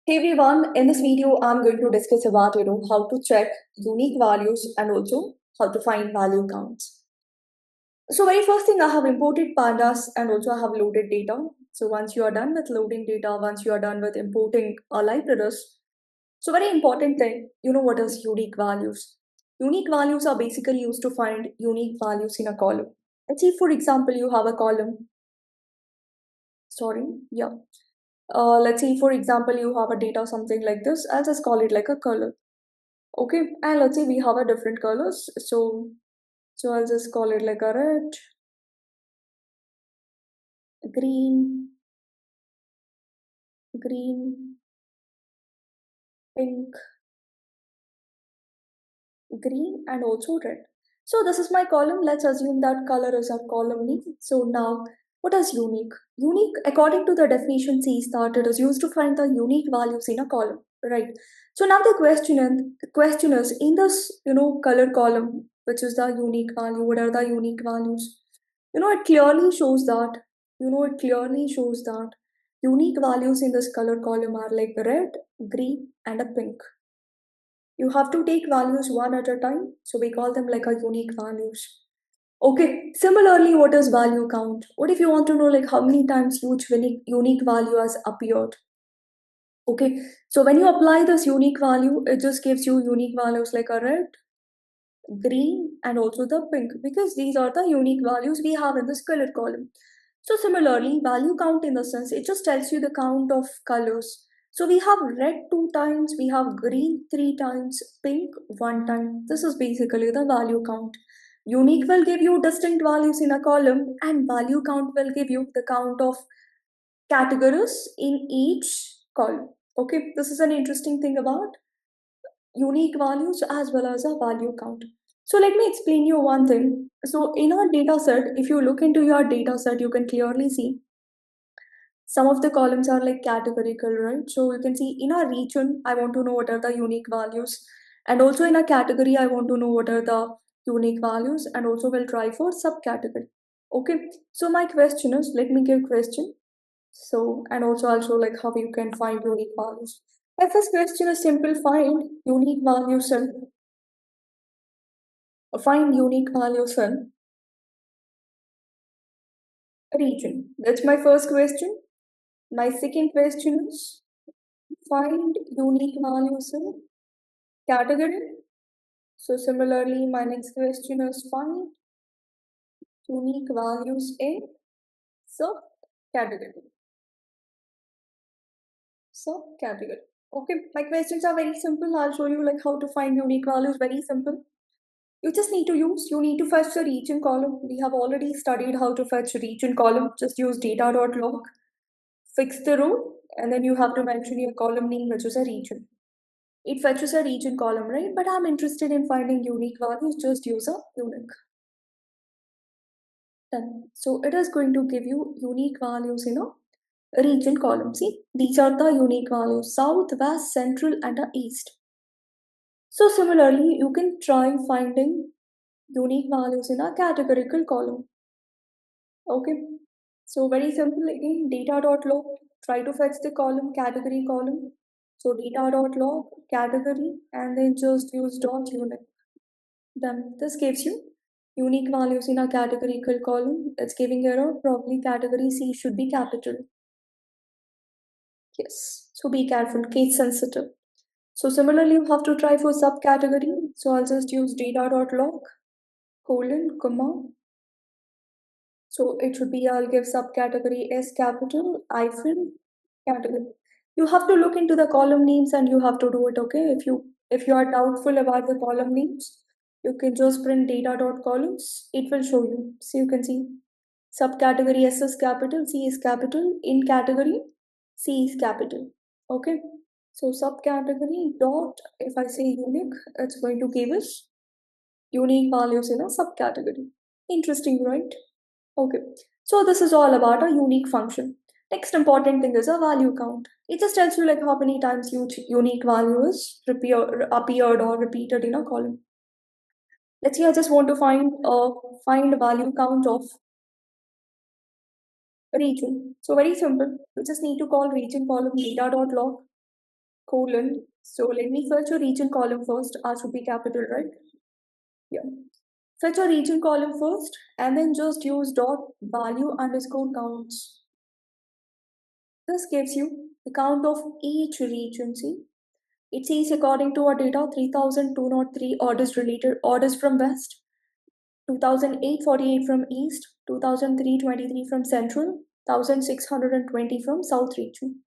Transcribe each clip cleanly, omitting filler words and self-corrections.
Hey everyone, in this video, I'm going to discuss about how to check unique values and also how to find value counts. So very first thing, I have imported pandas and also I have loaded data. So once you are done with loading data, once you are done with importing libraries, so very important thing, what is unique values? Unique values are basically used to find unique values in a column. Let's say for example, you have a column. Sorry, yeah. Let's say for example, you have a data something like this. I'll just call it like a color. Okay, and let's say we have a different colors. So I'll just call it like a red, green, green, pink, green, and also red. So this is my column. Let's assume that color is our column name. So now, what is unique? Unique, according to the definition, says that it is used to find the unique values in a column, right? So now the question is in this color column, which is the unique value. What are the unique values? It clearly shows that. Unique values in this color column are like red, green, and a pink. You have to take values one at a time, so we call them like a unique values. Okay, similarly, what is value count? What if you want to know like how many times each unique value has appeared? Okay, so when you apply this unique value, it just gives you unique values like a red, green, and also the pink because these are the unique values we have in this color column. So similarly, value count in the sense it just tells you the count of colors. So we have red two times, we have green three times, pink one time. This is basically the value count. Unique will give you distinct values in a column, and value count will give you the count of categories in each column. Okay, this is an interesting thing about unique values as well as a value count. So let me explain you one thing. So in our data set, if you look into your data set, you can clearly see some of the columns are like categorical, right? So you can see in our region, I want to know what are the unique values. And also in a category, I want to know what are the unique values and also we'll try for subcategory. Okay. So my question is, let me give question. So, and also like how you can find unique values. My first question is simple find unique values in find unique values in region. That's my first question. My second question is find unique values in category. So similarly, my next question is find unique values in subcategory. Subcategory. Okay, my questions are very simple. I'll show you like how to find unique values. Very simple. You need to fetch the region column. We have already studied how to fetch region column. Just use data.log, fix the row, and then you have to mention your column name, which is a region. It fetches a region column, right? But I'm interested in finding unique values. Just use a unique. Done. So it is going to give you unique values in a region column. See, these are the unique values: south, west, central, and east. So similarly, you can try finding unique values in a categorical column. Okay. So very simple again, data.log, try to fetch the column, category column. So data.log, category, and then just use dot unique. Then this gives you unique values in a categorical column. It's giving error, probably category C should be capital. Yes. So be careful, case sensitive. So similarly, you have to try for subcategory. So I'll just use data.log, colon, comma. So it should be I'll give subcategory S capital hyphen category. You have to look into the column names and you have to do it, okay? If you are doubtful about the column names, you can just print data.columns. It will show you. So you can see subcategory S is capital, C is capital, in category, C is capital. Okay. So subcategory dot if I say unique, it's going to give us unique values in a subcategory. Interesting, right? Okay, so this is all about a unique function. Next important thing is a value count. It just tells you like how many times each unique value is appeared or repeated in a column. Let's say I just want to find a value count of region. So very simple. You just need to call region column data.log. colon. So let me fetch a region column first. R should be capital, right? Yeah. Fetch a region column first and then just use dot value underscore counts. This gives you the count of each region. See, it says according to our data 3203 orders related orders from west, 2848 from east, 2323 from central, 1620 from south region.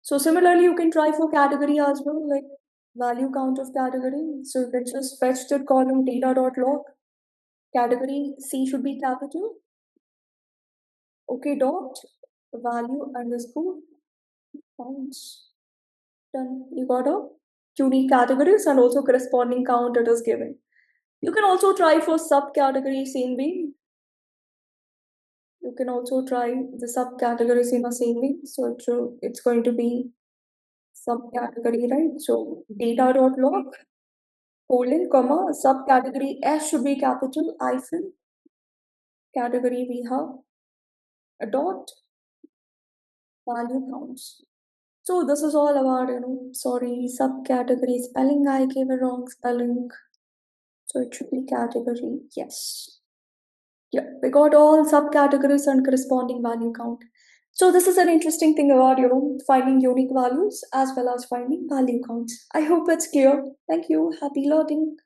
So similarly, you can try for category as well, like value count of category. So you can just fetch the column data.log. Category C should be capital. Okay, dot value underscore counts. Done. You got a unique categories and also corresponding count it is given. You can also try for subcategory same way. You can also try the subcategories in the same way. So it's going to be subcategory, right? So data.log colon comma subcategory S should be capital hyphen category we have a dot value counts. So this is all about sorry subcategory spelling. I gave a wrong spelling. So it should be category. Yes. Yeah, we got all subcategories and corresponding value count. So this is an interesting thing about finding unique values as well as finding value counts. I hope it's clear. Thank you. Happy learning.